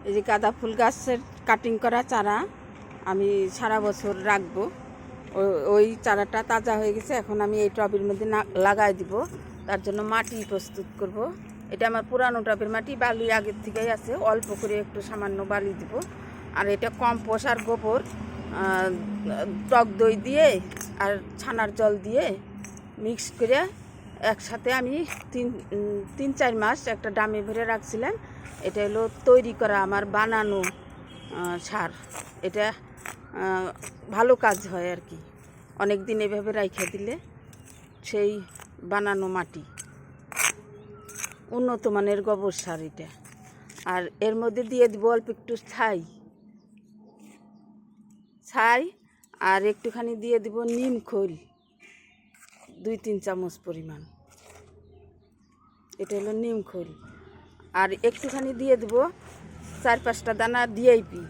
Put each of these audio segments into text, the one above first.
এই যে গাঁদা ফুল গাছের কাটিং করা চারা আমি সারা বছর রাখবো। ওই চারাটা তাজা হয়ে গেছে, এখন আমি এই টবের মধ্যে লাগাই দিব। তার জন্য মাটি প্রস্তুত করব। এটা আমার পুরানো টবের মাটি, বালি আগের থেকেই আছে, অল্প করে একটু সামান্য বালি দিব। আর এটা কম্পোস্ট আর গোবর, টক দই দিয়ে আর ছানার জল দিয়ে মিক্স করে একসাথে আমি 3-4 মাস একটা ড্রামে ভরে রাখছিলাম। এটা হলো তৈরি করা আমার বানানো সার। এটা ভালো কাজ হয় আর কি, অনেক দিন এভাবে রাইখা দিলে। সেই বানানো মাটি, উন্নত মানের গোবর সার এটা। আর এর মধ্যে দিয়ে দিব অল্প একটু ছাই আর একটুখানি দিয়ে দিব নিম খৈল, 2-3 চামচ পরিমাণ। এটা হলো নিম খৈল। আর একটুখানি দিয়ে দেব 4-5টা দানা ডিএপি।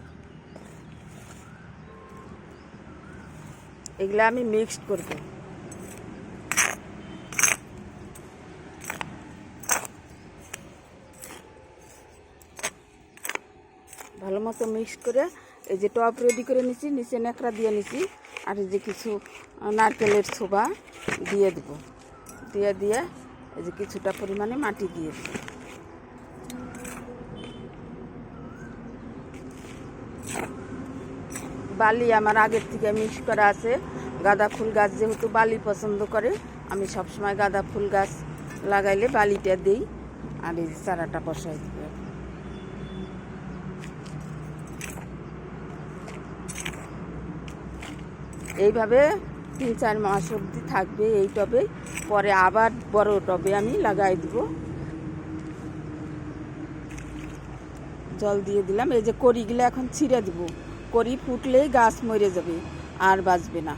এগুলা আমি মিক্সড করব। ভালো মতো মিক্স করে এই যে টপ রেডি করে নিছি, নিচে ন্যাকড়া দিয়ে নিছি। আর এই যে কিছু নারকেলের ছোবা দিয়ে দেব, দিয়ে এই যে কিছুটা পরিমাণে মাটি দিয়ে দেব। বালি আমার আগের থেকে মিক্স করা আছে। গাঁদা ফুল গাছ যেহেতু বালি পছন্দ করে, আমি সবসময় গাঁদা ফুল গাছ লাগাইলে বালিটা দিই। আর এই চারাটা বসাই দিব। এইভাবে 3-4 মাস অবধি থাকবে এই টবে। পরে আবার বড় টবে আমি লাগাই দিব। জল দিয়ে দিলাম। এই যে কড়িগুলো এখন ছিঁড়ে দিব, কড়ি ফুটলেই গাছ মরে যাবে, আর বাঁচবে না।